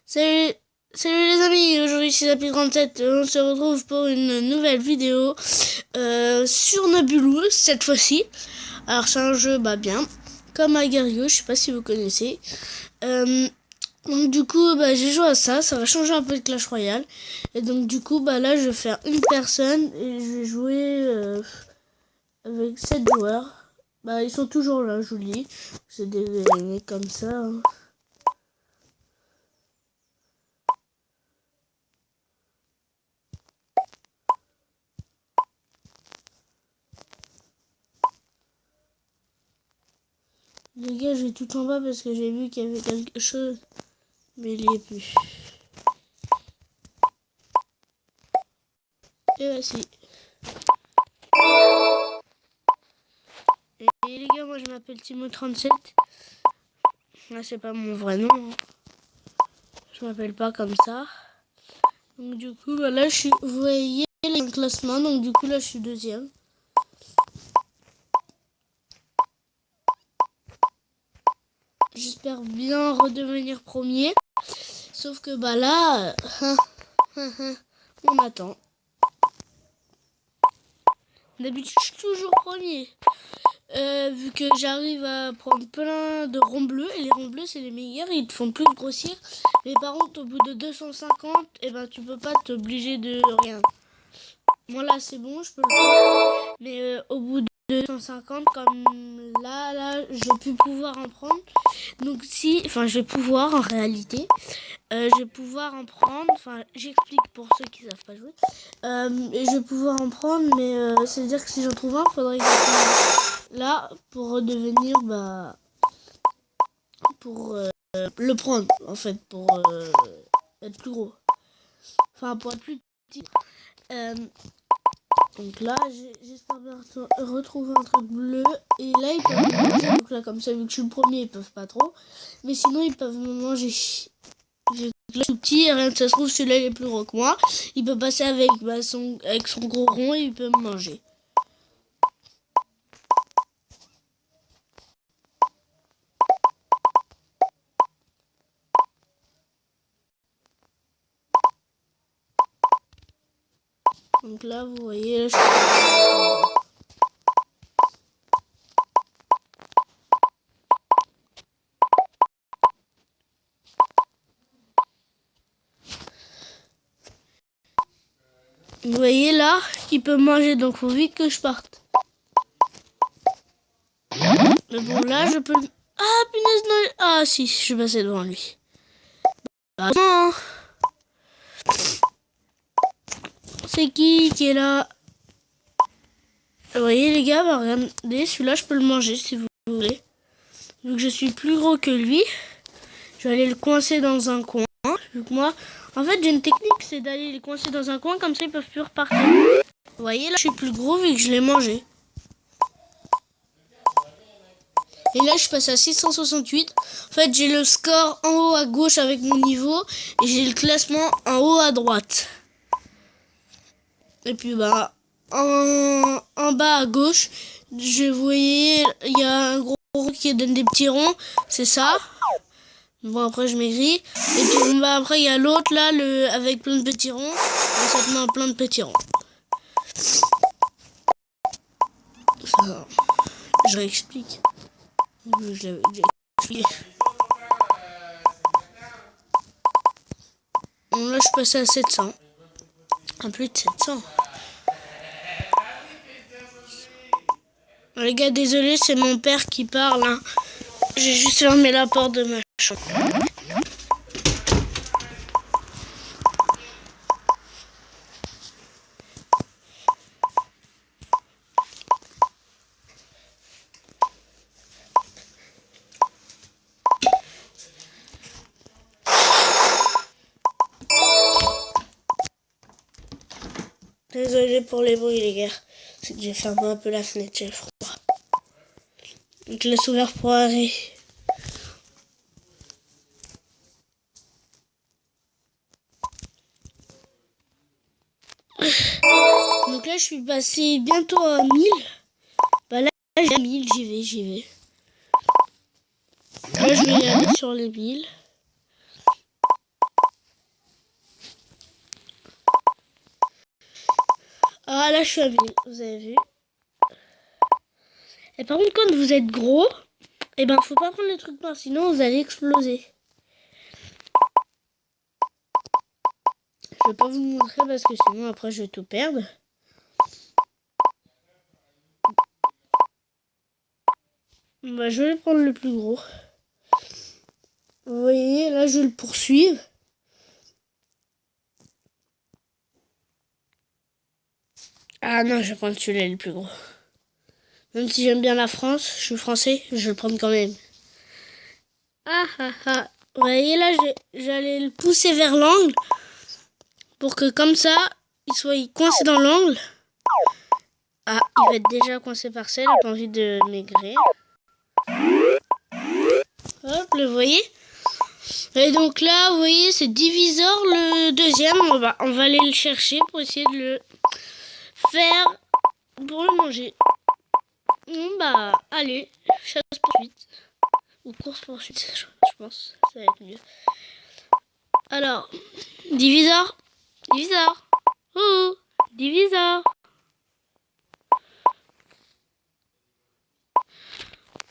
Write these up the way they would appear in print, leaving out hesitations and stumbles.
Salut, salut les amis, aujourd'hui c'est Zappy37, on se retrouve pour une nouvelle vidéo sur Nebulous cette fois-ci. Alors c'est un jeu bien, comme Agario, je sais pas si vous connaissez. Donc du coup j'ai joué à ça va changer un peu de Clash Royale. Et donc du coup là je vais faire une personne et je vais jouer avec 7 joueurs. Ils sont toujours là, je vous le dis, c'est des mecs comme ça. Hein. Les gars, je vais tout en bas parce que j'ai vu qu'il y avait quelque chose, mais il n'y est plus. Et voici. Et les gars, moi je m'appelle Timo37. Là, c'est pas mon vrai nom. Hein. Je m'appelle pas comme ça. Donc du coup, là, vous voyez le classement. Donc du coup, là, je suis deuxième. J'espère bien redevenir premier. Sauf que là, on attend. D'habitude, je suis toujours premier. Vu que j'arrive à prendre plein de ronds bleus. Et les ronds bleus, c'est les meilleurs. Ils te font plus grossir. Mais par contre, au bout de 250, tu peux pas t'obliger de rien. Moi, là, c'est bon, je peux le faire. Mais au bout de 250, comme là, je vais plus pouvoir en prendre. Donc je vais pouvoir en réalité. Je vais pouvoir en prendre. J'explique pour ceux qui savent pas jouer. Je vais pouvoir en prendre, mais c'est-à-dire que si j'en trouve un, il faudrait que je là pour redevenir, pour le prendre, en fait, pour être plus gros. Pour être plus petit. Donc là, j'espère bien retrouver un truc bleu. Et là, ils peuvent me manger. Donc là, comme ça, vu que je suis le premier, ils peuvent pas trop. Mais sinon, ils peuvent me manger. Vu que là, je suis petit, et rien que ça se trouve, celui-là, il est plus gros que moi. Il peut passer avec son gros rond et il peut me manger. Donc là, vous voyez, là, je suis... Vous voyez là, il peut manger, donc faut vite que je parte. Mais bon, là, je peux... Ah, punaise, non. Ah, si, je suis passé devant lui. Non. C'est qui est là? Vous voyez les gars, regardez, celui-là, je peux le manger si vous voulez. Vu que je suis plus gros que lui, je vais aller le coincer dans un coin. Vu que moi, en fait, j'ai une technique, c'est d'aller les coincer dans un coin, comme ça, ils peuvent plus repartir. Vous voyez, là, je suis plus gros vu que je l'ai mangé. Et là, je passe à 668. En fait, j'ai le score en haut à gauche avec mon niveau. Et j'ai le classement en haut à droite. Et puis, en bas à gauche, vous voyez, il y a un gros rond qui donne des petits ronds. C'est ça. Bon, après, je maigris. Et puis, après, il y a l'autre, là, avec plein de petits ronds. Et ça te met plein de petits ronds. Ça, je réexplique. Je l'avais déjà expliqué. Bon, là, je suis passé à 700. À plus de 700. Les gars, désolé, c'est mon père qui parle. Hein. J'ai juste fermé la porte de ma chambre. Désolé pour les bruits, les gars. C'est que j'ai fermé un peu la fenêtre, j'ai froid. Donc, je laisse ouvert pour arrêter. Donc là, je suis passé bientôt à 1000. Là, j'ai à 1000, j'y vais. Là, je vais aller sur les 1000. Ah là, je suis à 1000, vous avez vu. Et par contre, quand vous êtes gros, eh ben, faut pas prendre les trucs noirs, sinon vous allez exploser. Je vais pas vous montrer parce que sinon après je vais tout perdre. Bah, je vais prendre le plus gros. Vous voyez, là je vais le poursuivre. Ah non, je vais prendre celui-là le plus gros. Même si j'aime bien la France, je suis français, je vais le prendre quand même. Ah ah ah. Vous voyez là, j'allais le pousser vers l'angle pour que comme ça, il soit coincé dans l'angle. Ah, il va être déjà coincé par ça, il n'a pas envie de maigrir. Hop, le voyez. Et donc là, vous voyez, c'est Divisor le deuxième. On va aller le chercher pour essayer de le faire pour le manger. Bon, bah, allez, chasse poursuite. Ou course poursuite, je pense. Ça va être mieux. Alors, Divisor. Divisor. Oh, Divisor.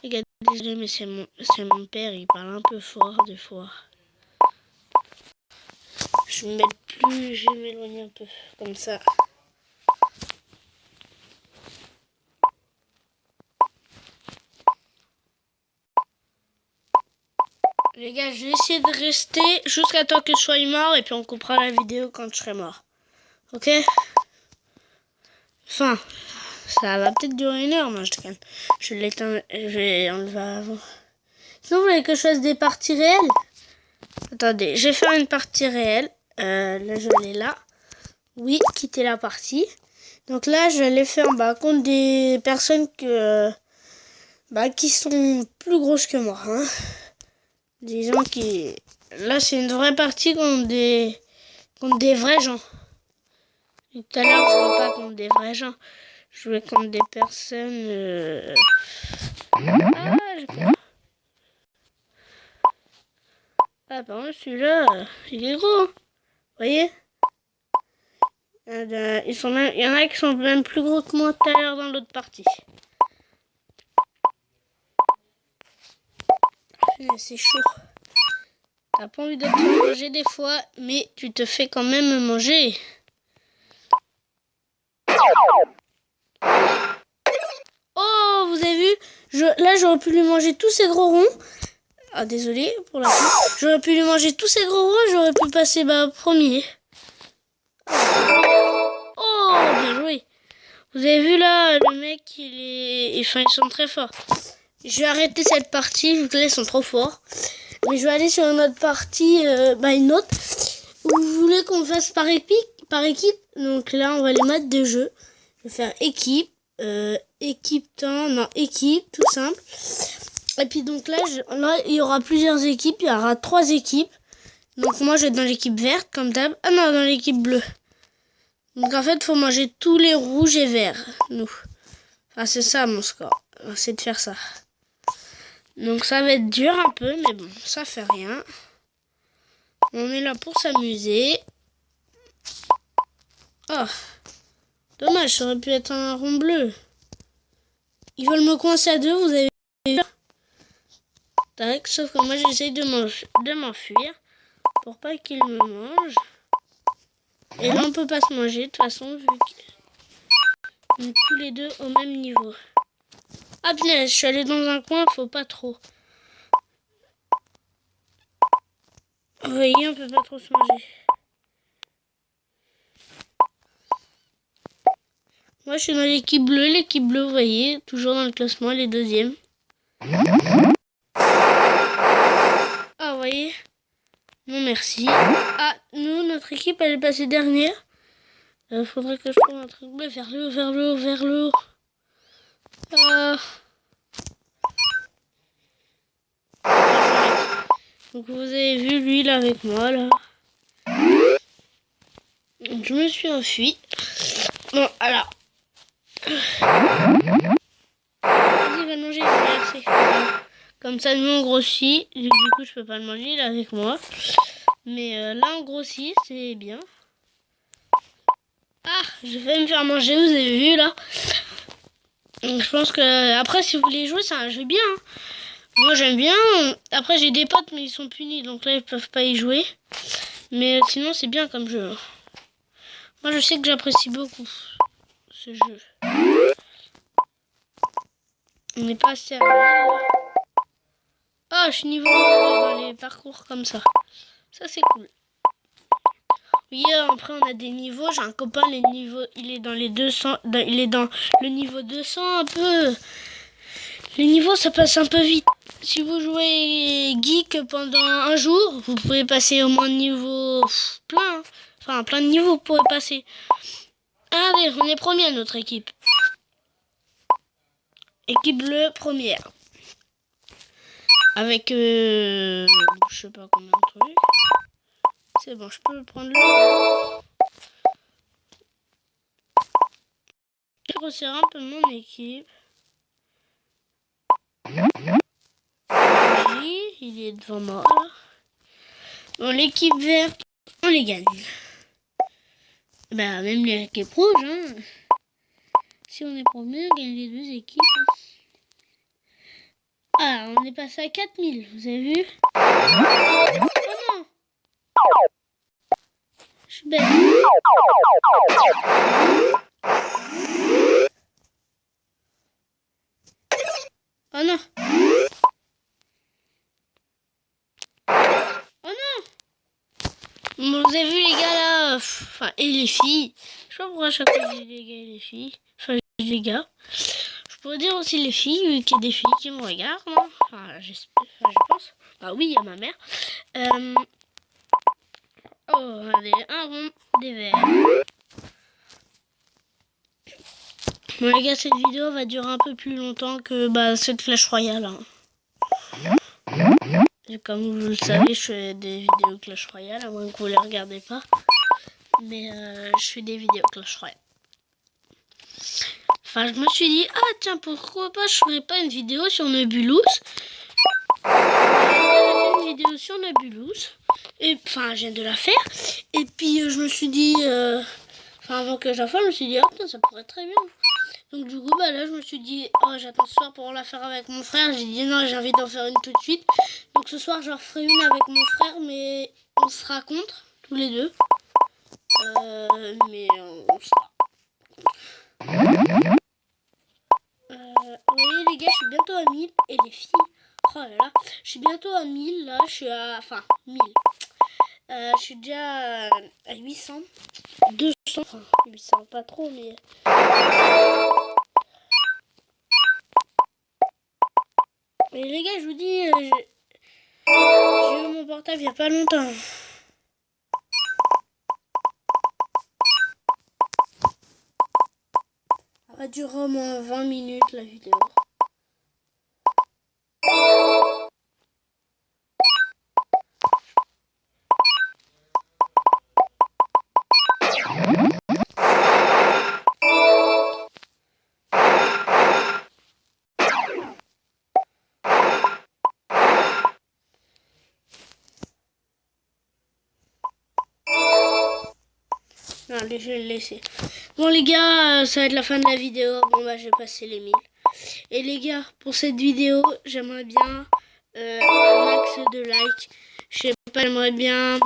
Les gars, désolé, mais c'est mon père, il parle un peu fort des fois. Je vais m'éloigner un peu, comme ça. Les gars, je vais essayer de rester jusqu'à temps que je sois mort et puis on coupera la vidéo quand je serai mort. Ok? Enfin, ça va peut-être durer 1 heure, moi je calme. Je vais enlever avant. Sinon, vous voulez que je fasse des parties réelles? Attendez, je vais faire une partie réelle. Là, je l'ai là. Oui, quitter la partie. Donc là, je vais aller faire contre des personnes qui sont plus grosses que moi. Hein. Disons que là, c'est une vraie partie contre des vrais gens. Et tout à l'heure, je jouais pas contre des vrais gens. Je jouais contre des personnes... Ah, j'ai peur. Ah, par contre, celui-là, il est gros. Vous voyez? Il y en a qui sont même plus gros que moi tout à l'heure dans l'autre partie. C'est chaud. T'as pas envie de te manger des fois, mais tu te fais quand même manger. Oh, vous avez vu? Là, j'aurais pu lui manger tous ces gros ronds. Ah, désolé pour la coupe. J'aurais pu lui manger tous ces gros ronds, j'aurais pu passer premier. Oh, bien joué. Vous avez vu là, le mec, ils sont très forts. Je vais arrêter cette partie, vu que là, ils sont trop forts. Mais je vais aller sur une autre partie, une autre, où vous voulez qu'on fasse par équipe. Donc là, on va les mettre de jeu. Je vais faire équipe, équipe, tout simple. Et puis donc là, il y aura plusieurs équipes, il y aura 3 équipes. Donc moi, je vais être dans l'équipe verte, comme d'hab. Ah non, dans l'équipe bleue. Donc en fait, il faut manger tous les rouges et verts, nous. Enfin, c'est ça mon score. On va essayer de faire ça. Donc ça va être dur un peu, mais bon, ça fait rien. On est là pour s'amuser. Oh, dommage, ça aurait pu être un rond bleu. Ils veulent me coincer à 2, vous avez vu? Tac, sauf que moi j'essaye de m'enfuir pour pas qu'ils me mangent. Et là on peut pas se manger de toute façon vu qu'on est tous les deux au même niveau. Ah punaise, je suis allée dans un coin, faut pas trop. Vous voyez, on peut pas trop se manger. Moi je suis dans l'équipe bleue, vous voyez, toujours dans le classement, les deuxièmes. Ah, vous voyez. Non merci. Ah, nous, notre équipe, elle est passée dernière. Faudrait que je trouve un truc bleu vers le haut. Ah. Donc vous avez vu lui là avec moi là. Donc, je me suis enfui. Bon alors. Vas-y, va manger, merci. Comme ça nous on grossit. Du coup je peux pas le manger, il est avec moi. Mais là on grossit, c'est bien. Ah, je vais me faire manger, vous avez vu là. Donc, je pense que après, si vous voulez jouer, c'est un jeu bien. Hein. Moi, j'aime bien. Après, j'ai des potes, mais ils sont punis, donc là, ils peuvent pas y jouer. Mais sinon, c'est bien comme jeu. Moi, je sais que j'apprécie beaucoup ce jeu. On n'est pas assez à la. Ah, je suis niveau 2 dans les parcours comme ça. Ça, c'est cool. Oui, après, on a des niveaux. J'ai un copain, les niveaux, il est dans les 200. Il est dans le niveau 200 un peu. Les niveaux, ça passe un peu vite. Si vous jouez geek pendant un jour, vous pouvez passer au moins de niveau plein. Enfin, plein de niveaux, vous pouvez passer. Allez, on est premier à notre équipe. Équipe bleue, première. Avec, je sais pas combien de trucs. C'est bon, je peux prendre le... Je vais resserrer un peu mon équipe. Oui, il est devant moi. Bon, l'équipe verte, on les gagne. Bah, même l'équipe rouge, hein. Si on est premier, on gagne les deux équipes. Ah, on est passé à 4000, vous avez vu? Oh non! Je suis bête. Oh non! Oh non! Bon, vous avez vu les gars là, enfin, et les filles. Je sais pas pourquoi à chaque fois je dis les gars et les filles. Enfin, je dis les gars. Je pourrais dire aussi les filles, vu qu'il y a des filles qui me regardent. Hein. Enfin, j'espère, enfin, je pense. Bah oui, il y a ma mère. Oh, regardez, un rond, des verres. Bon les gars, cette vidéo va durer un peu plus longtemps que cette Clash Royale. Hein. Et comme vous le savez, je fais des vidéos Clash Royale, à moins que vous les regardez pas. Mais je fais des vidéos Clash Royale. Enfin, je me suis dit, ah tiens, pourquoi pas, je ferais pas une vidéo sur Nebulous. J'ai fait une vidéo sur Nebulous. Et enfin, je viens de la faire. Et puis, je me suis dit, avant que je la fasse, je me suis dit, ah putain, ça pourrait être très bien. Donc du coup, là, je me suis dit, oh, j'attends ce soir pour la faire avec mon frère. J'ai dit, non, j'ai envie d'en faire une tout de suite. Donc ce soir, je referai une avec mon frère, mais on sera contre, tous les deux. Mais on sera. Vous voyez, les gars, je suis bientôt à 1000. Et les filles, oh là là, je suis bientôt à 1000. Là, je suis à, enfin, 1000. Je suis déjà à 800. 200, enfin, 800, pas trop, mais... Mais les gars, je vous dis, j'ai eu mon portable il n'y a pas longtemps. Ça va durer au moins 20 minutes la vidéo. Non, allez, je vais le laisser. Bon les gars, ça va être la fin de la vidéo. Bon je vais passer les 1000. Et les gars, pour cette vidéo, j'aimerais bien un max de likes. Je sais pas, j'aimerais bien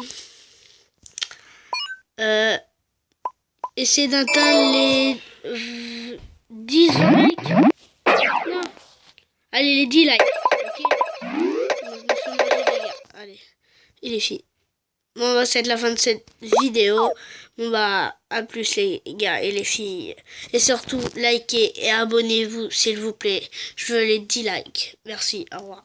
essayer d'atteindre les 10 likes. Non. Allez, les 10 likes. Ok. Donc, je me suis mangé, les gars. Allez, et les filles. Bon, c'est la fin de cette vidéo. Bon, à plus les gars et les filles. Et surtout, likez et abonnez-vous, s'il vous plaît. Je veux les 10 likes. Merci, au revoir.